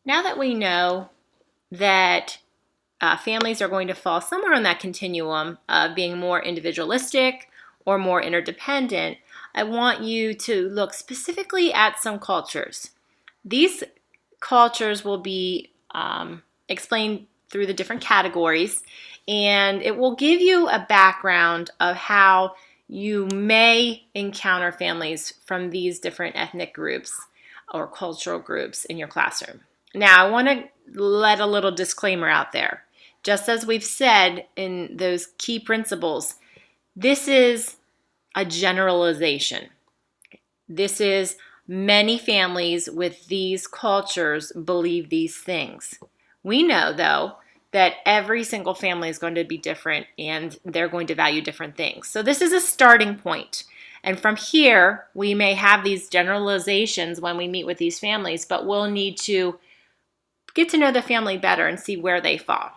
Now that we know that families are going to fall somewhere on that continuum of being more individualistic or more interdependent, I want you to look specifically at some cultures. These cultures will be explained through the different categories, and it will give you a background of how you may encounter families from these different ethnic groups or cultural groups in your classroom. Now, I want to let a little disclaimer out there. Just as we've said in those key principles, this is a generalization. This is many families with these cultures believe these things. We know, though, that every single family is going to be different and they're going to value different things. So this is a starting point. And from here, we may have these generalizations when we meet with these families, but we'll need to get to know the family better and see where they fall.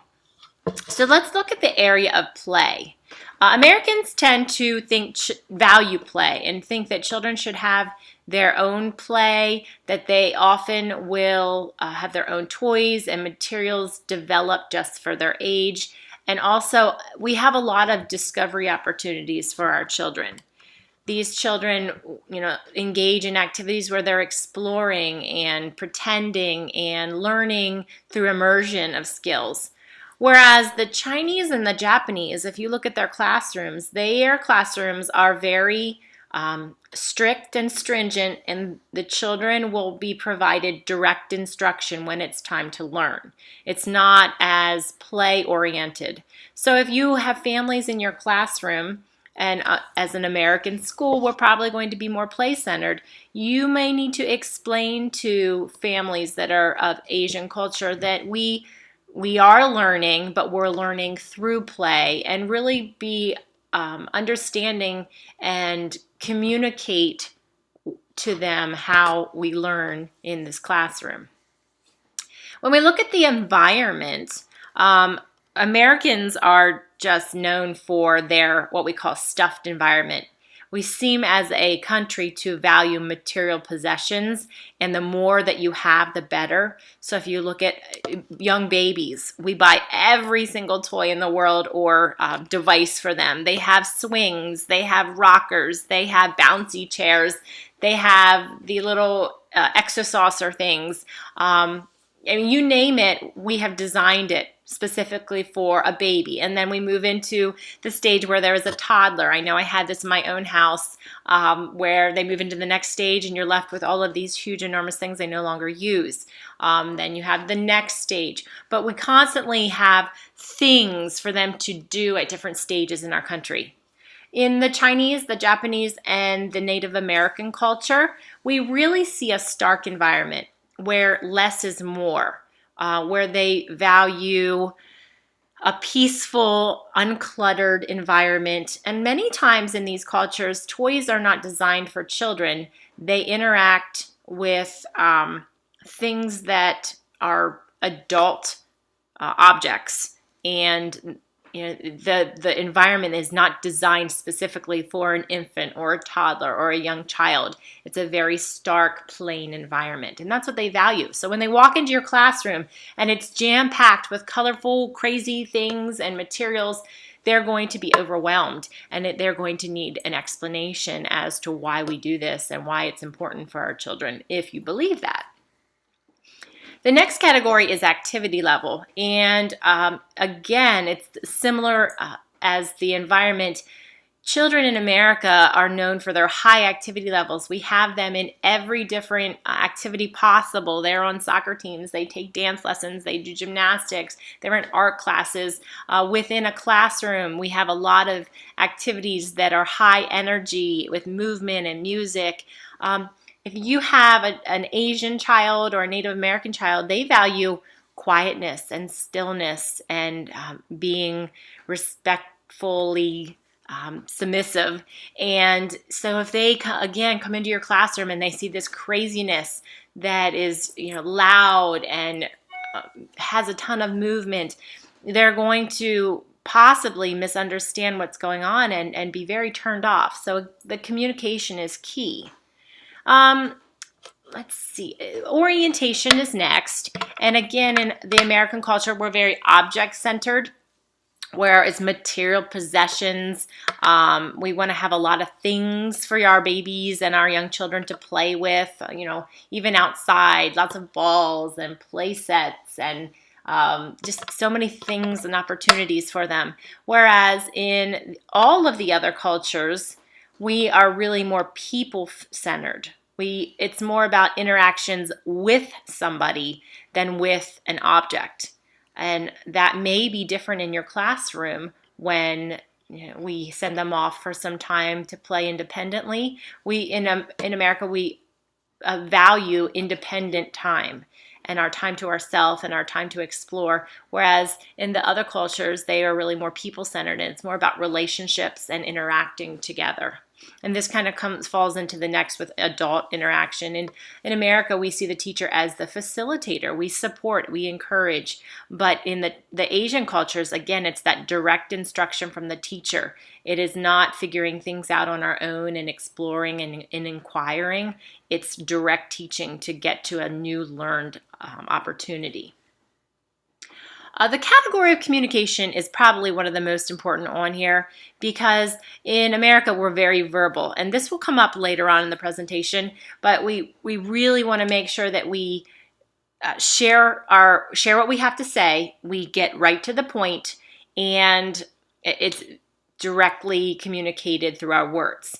So let's look at the area of play. Americans tend to value play and think that children should have their own play, that they often will have their own toys and materials developed just for their age. And also, we have a lot of discovery opportunities for our children. These children, engage in activities where they're exploring and pretending and learning through immersion of skills. Whereas the Chinese and the Japanese, if you look at their classrooms are very strict and stringent, and the children will be provided direct instruction when it's time to learn. It's not as play-oriented. So if you have families in your classroom, and as an American school, we're probably going to be more play-centered, you may need to explain to families that are of Asian culture that we are learning, but we're learning through play, and really be understanding and communicate to them how we learn in this classroom. When we look at the environment, Americans are just known for their what we call stuffed environment. We seem as a country to value material possessions, and the more that you have, the better. So if you look at young babies, we buy every single toy in the world or device for them. They have swings, they have rockers, they have bouncy chairs, they have the little exosaucer things. You name it, we have designed it specifically for a baby. And then we move into the stage where there is a toddler. I know I had this in my own house where they move into the next stage and you're left with all of these huge, enormous things they no longer use. Then you have the next stage. But we constantly have things for them to do at different stages in our country. In the Chinese, the Japanese, and the Native American culture, we really see a stark environment where less is more. Where they value a peaceful, uncluttered environment. And many times in these cultures, toys are not designed for children. They interact with things that are adult objects. And the environment is not designed specifically for an infant or a toddler or a young child. It's a very stark, plain environment, and that's what they value. So when they walk into your classroom and it's jam-packed with colorful, crazy things and materials, they're going to be overwhelmed, and they're going to need an explanation as to why we do this and why it's important for our children, if you believe that. The next category is activity level, and again, it's similar as the environment. Children in America are known for their high activity levels. We have them in every different activity possible. They're on soccer teams, they take dance lessons, they do gymnastics, they're in art classes. Within a classroom, we have a lot of activities that are high energy with movement and music. If you have an Asian child or a Native American child, they value quietness and stillness and being respectfully submissive. And so if they, again, come into your classroom and they see this craziness that is loud and has a ton of movement, they're going to possibly misunderstand what's going on and be very turned off. So the communication is key. Let's see, orientation is next, And again, in the American culture, we're very object-centered, where it's material possessions. We want to have a lot of things for our babies and our young children to play with, even outside, lots of balls and play sets and just so many things and opportunities for them. Whereas in all of the other cultures, we are really more people-centered. It's more about interactions with somebody than with an object. And that may be different in your classroom when we send them off for some time to play independently. In America, we value independent time and our time to ourselves and our time to explore, whereas in the other cultures, they are really more people-centered, and it's more about relationships and interacting together. And this kind of falls into the next with adult interaction. In America, we see the teacher as the facilitator. We support, we encourage. But in the Asian cultures, again, it's that direct instruction from the teacher. It is not figuring things out on our own and exploring and inquiring. It's direct teaching to get to a new learned opportunity. The category of communication is probably one of the most important on here because in America we're very verbal, and this will come up later on in the presentation, but we really want to make sure that we share what we have to say, we get right to the point, and it's directly communicated through our words.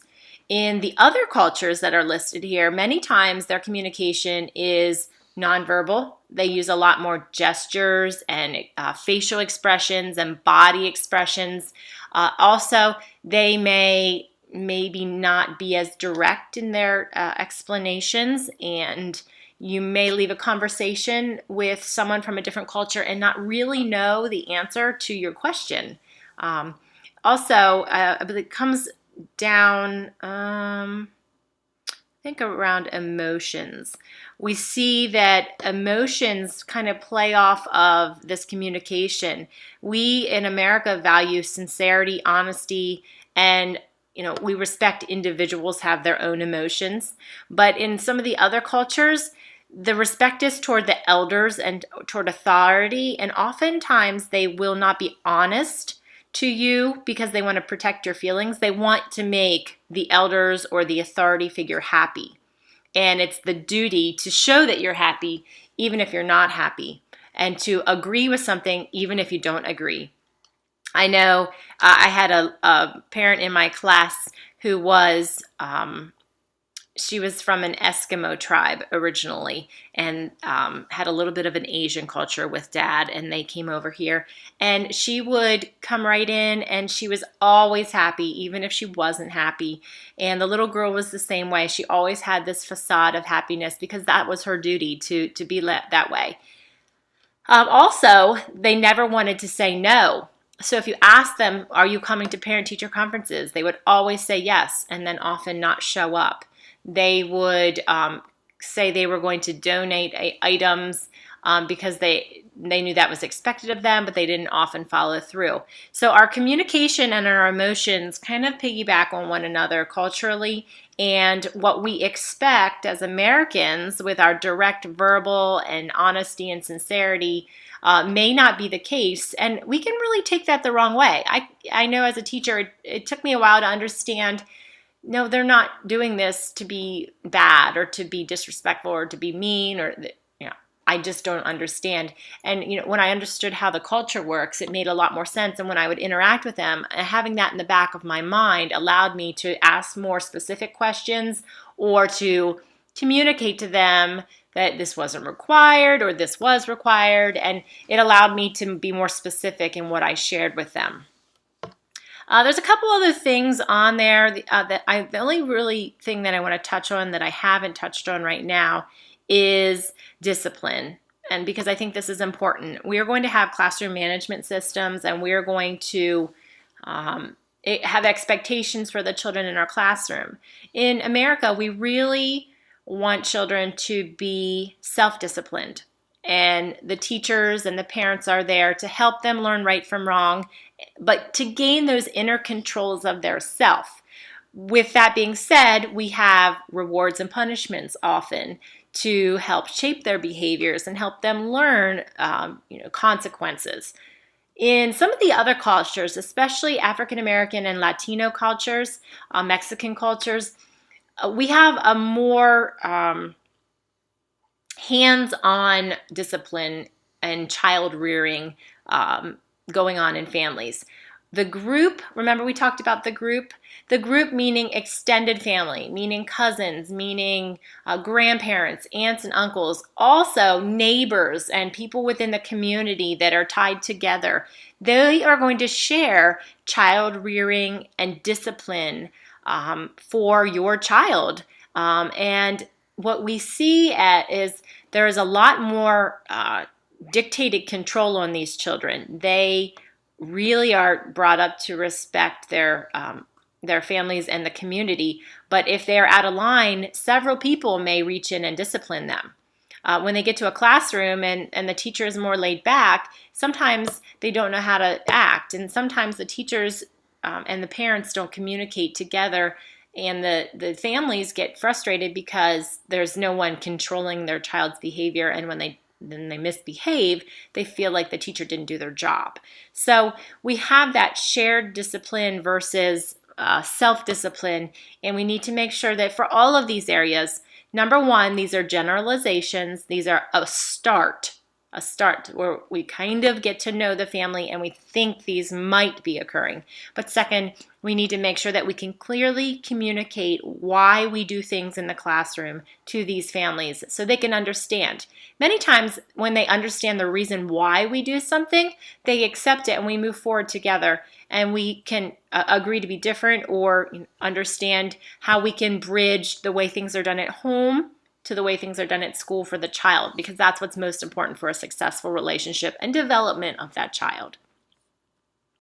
In the other cultures that are listed here, many times their communication is nonverbal. They use a lot more gestures and facial expressions and body expressions. Also, they may maybe not be as direct in their explanations, and you may leave a conversation with someone from a different culture and not really know the answer to your question. It comes down, I think, around emotions. We see that emotions kind of play off of this communication. We in America value sincerity, honesty, and we respect individuals have their own emotions. But in some of the other cultures, the respect is toward the elders and toward authority, and oftentimes they will not be honest to you because they want to protect your feelings. They want to make the elders or the authority figure happy. And it's the duty to show that you're happy even if you're not happy, and to agree with something even if you don't agree. I know I had a parent in my class who was she was from an Eskimo tribe originally, and had a little bit of an Asian culture with dad, and they came over here. And she would come right in, and she was always happy, even if she wasn't happy. And the little girl was the same way. She always had this facade of happiness because that was her duty to be that way. Also, they never wanted to say no. So if you ask them, are you coming to parent-teacher conferences? They would always say yes, and then often not show up. They would say they were going to donate items because they knew that was expected of them, but they didn't often follow through. So our communication and our emotions kind of piggyback on one another culturally, and what we expect as Americans with our direct verbal and honesty and sincerity may not be the case, and we can really take that the wrong way. I know as a teacher, it took me a while to understand, no, they're not doing this to be bad or to be disrespectful or to be mean, or I just don't understand. And when I understood how the culture works, it made a lot more sense. And when I would interact with them, having that in the back of my mind allowed me to ask more specific questions or to communicate to them that this wasn't required or this was required, and it allowed me to be more specific in what I shared with them. There's a couple other things on there the only really thing that I want to touch on that I haven't touched on right now is discipline. And because I think this is important, we are going to have classroom management systems, and we are going to have expectations for the children in our classroom. In America, we really want children to be self-disciplined, and the teachers and the parents are there to help them learn right from wrong, but to gain those inner controls of their self. With that being said, we have rewards and punishments often to help shape their behaviors and help them learn consequences. In some of the other cultures, especially African American and Latino cultures, Mexican cultures, we have a more hands-on discipline and child rearing going on in families. The group, remember we talked about the group meaning extended family, meaning cousins, meaning grandparents, aunts and uncles, also neighbors and people within the community that are tied together. They are going to share child rearing and discipline for your child. And what we see is there is a lot more dictated control on these children. They really are brought up to respect their families and the community. But if they're out of line, several people may reach in and discipline them. When they get to a classroom and the teacher is more laid back, sometimes they don't know how to act. And sometimes the teachers and the parents don't communicate together, and the families get frustrated because there's no one controlling their child's behavior. And when they misbehave, they feel like the teacher didn't do their job. So we have that shared discipline versus self-discipline, and we need to make sure that for all of these areas, number one, these are generalizations. These are a start where we kind of get to know the family and we think these might be occurring. But second, we need to make sure that we can clearly communicate why we do things in the classroom to these families so they can understand. Many times when they understand the reason why we do something, they accept it and we move forward together, and we can agree to be different or understand how we can bridge the way things are done at home to the way things are done at school for the child, because that's what's most important for a successful relationship and development of that child.